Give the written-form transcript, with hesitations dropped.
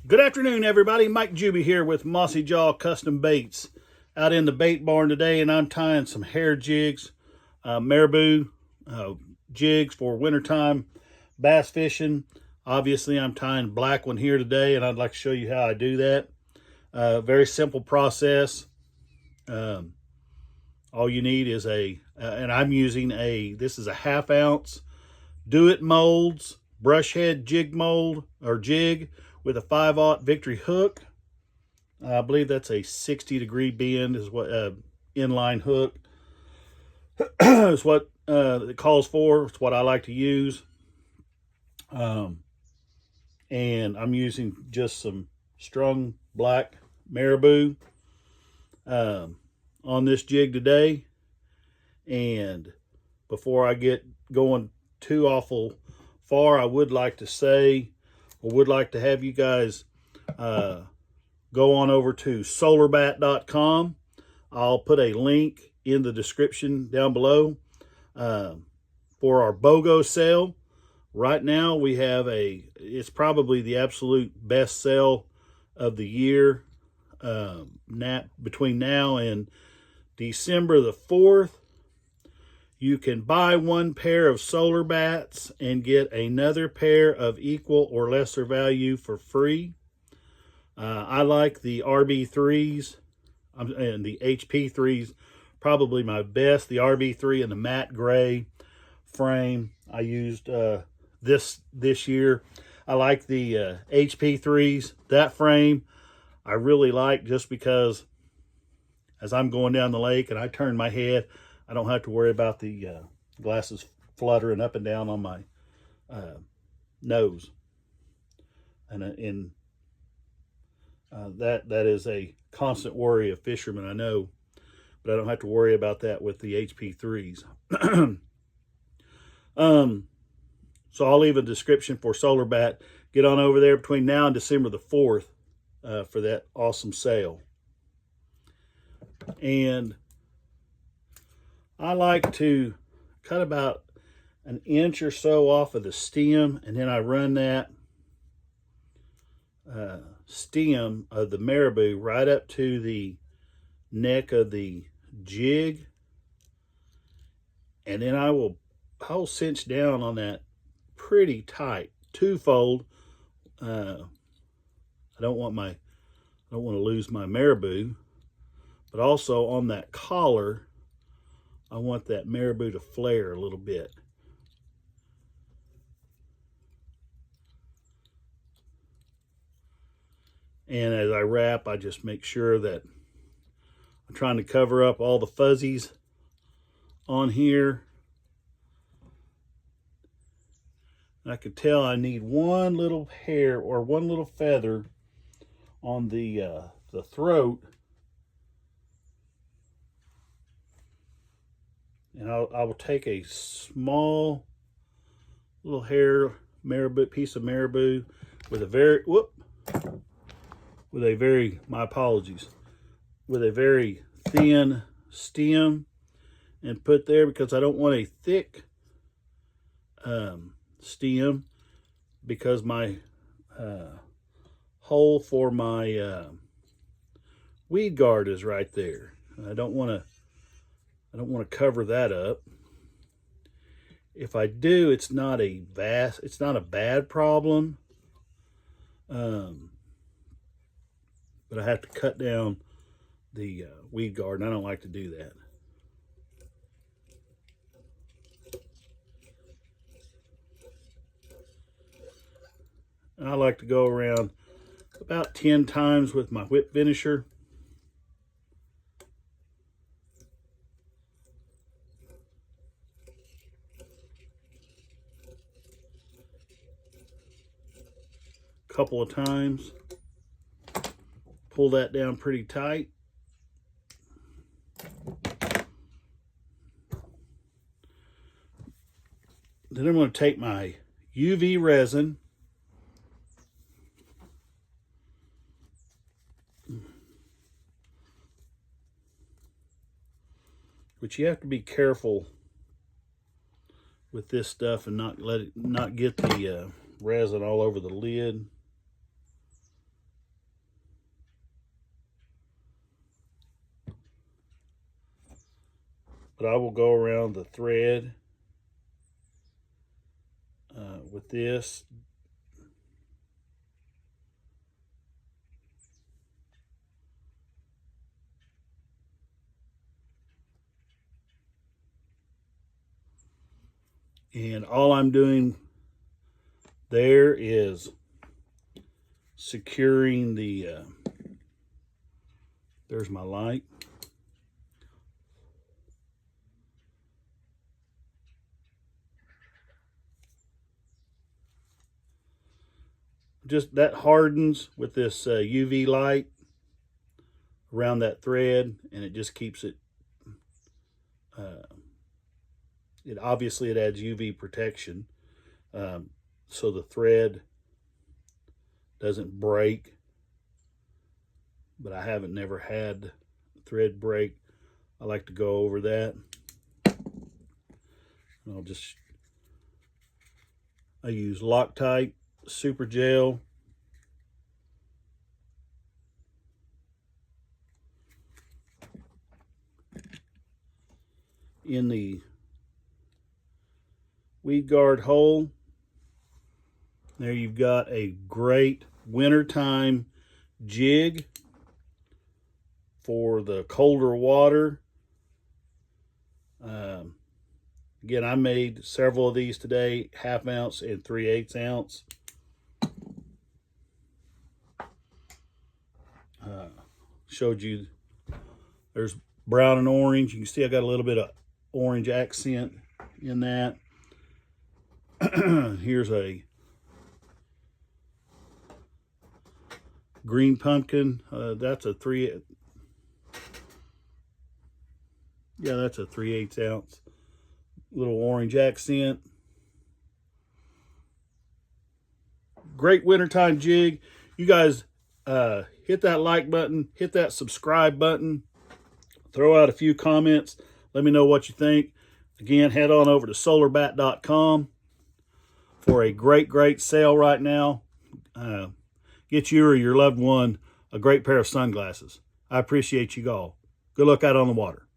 Good afternoon, everybody. Mike Juby here with Mossy Jaw Custom Baits out in the bait barn today, and I'm tying some hair jigs, marabou jigs for wintertime bass fishing. Obviously, I'm tying black one here today, and I'd like to show you how I do that. Very simple process. All you need is and I'm using this is a 1/2 ounce Do It Molds brush head jig mold or jig with a 5/0 Victory hook. I believe that's a 60-degree bend is what inline hook is what it calls for. It's what I like to use. And I'm using just some strung black marabou on this jig today. And before I get going too awful far, I would like to say, or would like to have you guys go on over to solarbat.com. I'll put a link in the description down below for our BOGO sale. Right now we have it's probably the absolute best sale of the year. Between now and December the 4th, you can buy one pair of solar bats and get another pair of equal or lesser value for free. I like the RB3s and the HP3s, probably my best. The RB3 and the matte gray frame I used this year. I like the HP3s. That frame I really like just because as I'm going down the lake and I turn my head, I don't have to worry about the glasses fluttering up and down on my nose. And that is a constant worry of fishermen, I know, but I don't have to worry about that with the HP3s. So I'll leave a description for Solar Bat. Get on over there between now and December the 4th for that awesome sale. And I like to cut about an inch or so off of the stem, and then I run that stem of the marabou right up to the neck of the jig, and then I'll cinch down on that pretty tight, twofold. I don't want to lose my marabou, but also on that collar I want that marabou to flare a little bit. And as I wrap, I just make sure that I'm trying to cover up all the fuzzies on here. And I could tell I need one little hair or one little feather on the throat. And I will take a small little hair marabou, piece of marabou with a very, my apologies, with a very thin stem and put there because I don't want a thick stem because my hole for my weed guard is right there. I don't want to cover that up. If I do, it's not a bad problem. But I have to cut down the weed guard, and I don't like to do that. And I like to go around about 10 times with my whip finisher. Couple of times. Pull that down pretty tight. Then I'm going to take my UV resin which you have to be careful with this stuff and not get the resin all over the lid. but I will go around the thread with this. And all I'm doing there is securing the, there's my light. Just that hardens with this UV light around that thread, and it just keeps it, it obviously it adds UV protection, so the thread doesn't break. But I haven't never had thread break. I like to go over that. And I use Loctite Super Gel. In the weed guard hole, there you've got a great wintertime jig for the colder water. Again, I made several of these today, 1/2 ounce and 3/8 ounce. Showed you there's brown and orange. You can see I got a little bit of orange accent in that. Here's a green pumpkin. That's a 3/8 ounce. Little orange accent. Great wintertime jig. You guys hit that like button, hit that subscribe button, throw out a few comments. Let me know what you think. Again, head on over to solarbat.com for a great sale right now. Get you or your loved one a great pair of sunglasses. I appreciate you all. Good luck out on the water.